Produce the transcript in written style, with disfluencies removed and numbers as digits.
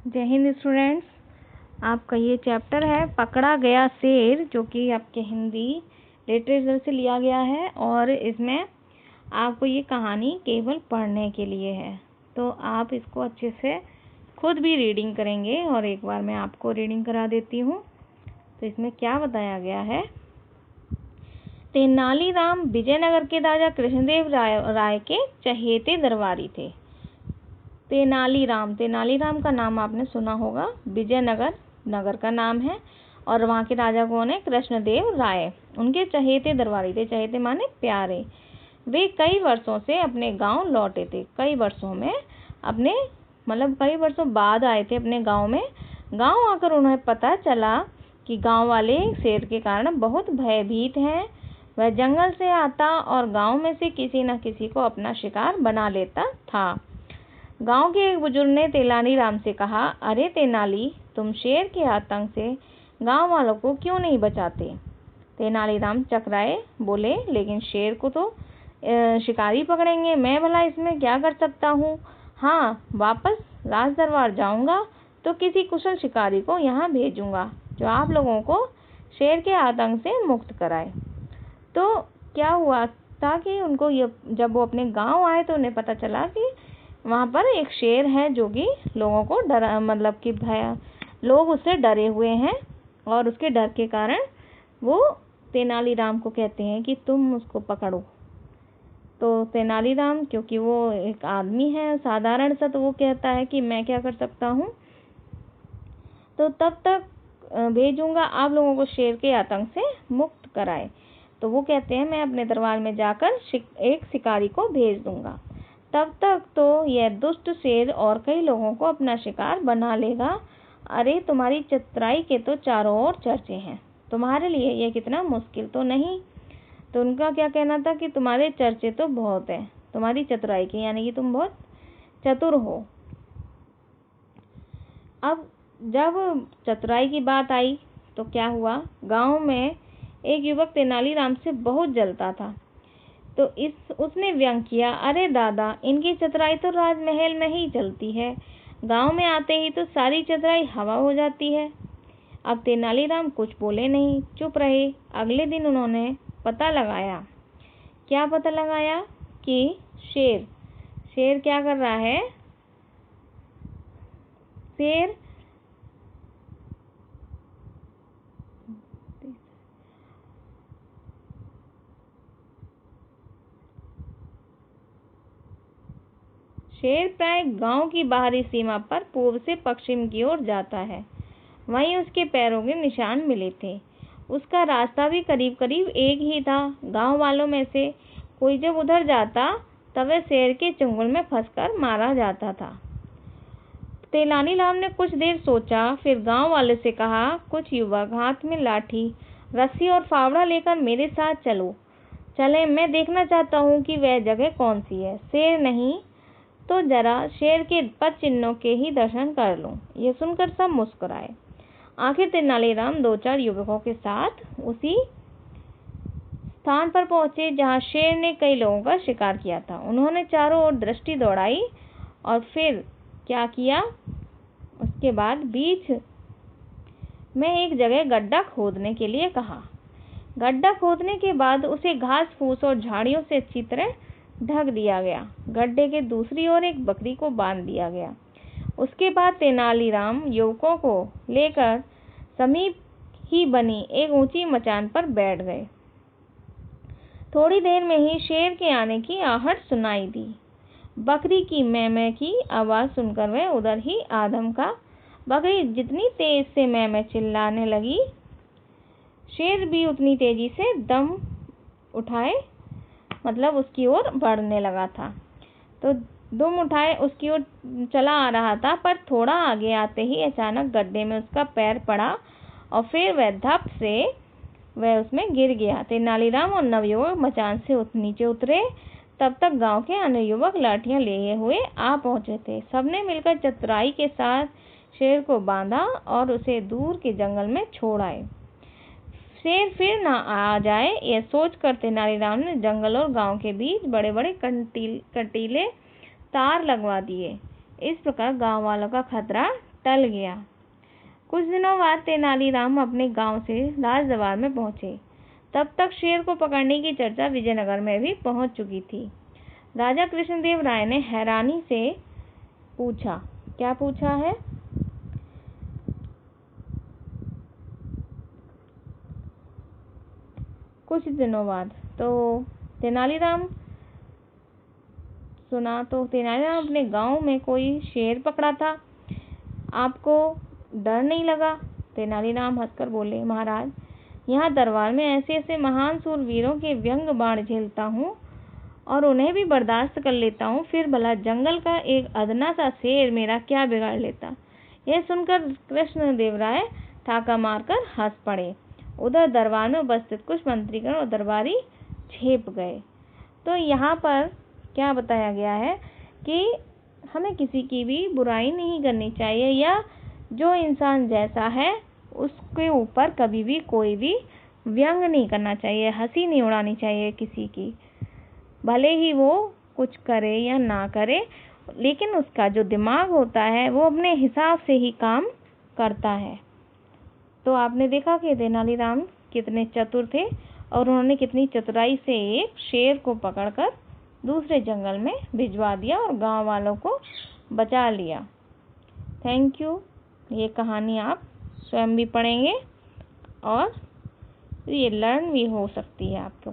जय हिंद स्टूडेंट्स। आपका ये चैप्टर है पकड़ा गया शेर, जो कि आपके हिंदी लिटरेचर से लिया गया है और इसमें आपको ये कहानी केवल पढ़ने के लिए है। तो आप इसको अच्छे से खुद भी रीडिंग करेंगे और एक बार मैं आपको रीडिंग करा देती हूँ। तो इसमें क्या बताया गया है। तेनालीराम विजयनगर के राजा कृष्णदेव राय के चहेते दरबारी थे। तेनालीराम का नाम आपने सुना होगा। विजयनगर नगर का नाम है और वहाँ के राजा कौन है? कृष्णदेव राय। उनके चहेते दरबारी थे। चहेते माने प्यारे। वे कई वर्षों से अपने गांव लौटे थे। कई वर्षों में कई वर्षों बाद आए थे अपने गांव में। गांव आकर उन्हें पता चला कि गांव वाले शेर के कारण बहुत भयभीत हैं। वह जंगल से आता और गांव में से किसी न किसी को अपना शिकार बना लेता था। गांव के एक बुजुर्ग ने तेनालीराम से कहा, अरे तेनाली, तुम शेर के आतंक से गांव वालों को क्यों नहीं बचाते? तेनालीराम चकराए, बोले, लेकिन शेर को तो शिकारी पकड़ेंगे, मैं भला इसमें क्या कर सकता हूँ? हाँ, वापस राज दरबार जाऊंगा तो किसी कुशल शिकारी को यहाँ भेजूंगा जो आप लोगों को शेर के आतंक से मुक्त कराए। तो क्या हुआ था कि उनको जब वो अपने गांव आए तो उन्हें पता चला कि वहाँ पर एक शेर है जो कि लोगों को लोग उससे डरे हुए हैं और उसके डर के कारण वो तेनालीराम को कहते हैं कि तुम उसको पकड़ो। तो तेनालीराम, क्योंकि वो एक आदमी है साधारण सा, तो वो कहता है कि मैं क्या कर सकता हूँ, तो तब तक भेजूंगा आप लोगों को शेर के आतंक से मुक्त कराए। तो वो कहते हैं मैं अपने दरबार में जाकर एक शिकारी को भेज दूंगा। तब तक तो यह दुष्ट शेर और कई लोगों को अपना शिकार बना लेगा। अरे, तुम्हारी चतुराई के तो चारों ओर चर्चे हैं, तुम्हारे लिए यह कितना मुश्किल तो नहीं। तो उनका क्या कहना था कि तुम्हारे चर्चे तो बहुत हैं तुम्हारी चतुराई के, यानी कि तुम बहुत चतुर हो। अब जब चतुराई की बात आई तो क्या हुआ, गांव में एक युवक तेनालीराम से बहुत जलता था। तो उसने व्यंग किया, अरे दादा, इनकी चतुराई तो राजमहल में ही चलती है, गांव में आते ही तो सारी चतुराई हवा हो जाती है। अब तेनालीराम कुछ बोले नहीं, चुप रहे। अगले दिन उन्होंने पता लगाया। क्या पता लगाया? कि शेर क्या कर रहा है? शेर प्राय गांव की बाहरी सीमा पर पूर्व से पश्चिम की ओर जाता है। वहीं उसके पैरों के निशान मिले थे। उसका रास्ता भी करीब करीब एक ही था। गांव वालों में से कोई जब उधर जाता तब वह शेर के चंगुल में फंसकर मारा जाता था। तेनालीराम ने कुछ देर सोचा, फिर गांव वाले से कहा, कुछ युवक हाथ में लाठी, रस्सी और फावड़ा लेकर मेरे साथ चले। मैं देखना चाहता हूँ कि वह जगह कौन सी है। शेर नहीं तो जरा शेर के पद चिन्हों के ही दर्शन कर लूं। यह सुनकर सब मुस्कुराए। आखिर तेनालीराम 2-4 युवकों के साथ उसी स्थान पर पहुंचे जहां शेर ने कई लोगों का शिकार किया था। उन्होंने चारों ओर दृष्टि दौड़ाई और फिर क्या किया, उसके बाद बीच में एक जगह गड्ढा खोदने के लिए कहा। गड्ढा खोदने के बाद उसे घास फूस और झाड़ियों से अच्छी तरह ढक दिया गया। गड्ढे के दूसरी ओर एक बकरी को बांध दिया गया। उसके बाद तेनालीराम युवकों को लेकर समीप ही बनी एक ऊंची मचान पर बैठ गए। थोड़ी देर में ही शेर के आने की आहट सुनाई दी। बकरी की मैं की आवाज सुनकर वह उधर ही आदम का। बकरी जितनी तेज से मैं चिल्लाने लगी, शेर भी उतनी तेजी से दम उठाए उसकी ओर बढ़ने लगा था। तो दुम उठाए उसकी ओर चला आ रहा था, पर थोड़ा आगे आते ही अचानक गड्ढे में उसका पैर पड़ा और फिर वह धप से उसमें गिर गया। तेनालीराम और नवयुवक मचान से नीचे उतरे। तब तक गांव के अन्य युवक लाठियां लिए हुए आ पहुंचे थे। सबने मिलकर चतुराई के साथ शेर को बांधा और उसे दूर के जंगल में छोड़ आए। शेर फिर न आ जाए, यह सोचकर तेनालीराम ने जंगल और गांव के बीच बड़े बड़े कंटीले तार लगवा दिए। इस प्रकार गांव वालों का खतरा टल गया। कुछ दिनों बाद तेनालीराम अपने गांव से राजदरबार में पहुंचे। तब तक शेर को पकड़ने की चर्चा विजयनगर में भी पहुंच चुकी थी। राजा कृष्णदेव राय ने हैरानी से पूछा, क्या पूछा है? कुछ दिनों बाद तेनालीराम अपने गांव में कोई शेर पकड़ा था, आपको डर नहीं लगा? तेनालीराम हंसकर बोले, महाराज, यहाँ दरबार में ऐसे ऐसे महान सूरवीरों के व्यंग बाण झेलता हूँ और उन्हें भी बर्दाश्त कर लेता हूँ, फिर भला जंगल का एक अदना सा शेर मेरा क्या बिगाड़ लेता? यह सुनकर कृष्णदेव राय ठाका मारकर हंस पड़े। उधर दरबार में उपस्थित कुछ मंत्रीगण और दरबारी झेप गए। तो यहाँ पर क्या बताया गया है कि हमें किसी की भी बुराई नहीं करनी चाहिए, या जो इंसान जैसा है उसके ऊपर कभी भी कोई भी व्यंग नहीं करना चाहिए, हंसी नहीं उड़ानी चाहिए किसी की, भले ही वो कुछ करे या ना करे, लेकिन उसका जो दिमाग होता है वो अपने हिसाब से ही काम करता है। तो आपने देखा कि तेनालीराम कितने चतुर थे और उन्होंने कितनी चतुराई से एक शेर को पकड़कर दूसरे जंगल में भिजवा दिया और गांव वालों को बचा लिया। Thank you. ये कहानी आप स्वयं भी पढ़ेंगे और ये लर्न भी हो सकती है आपको।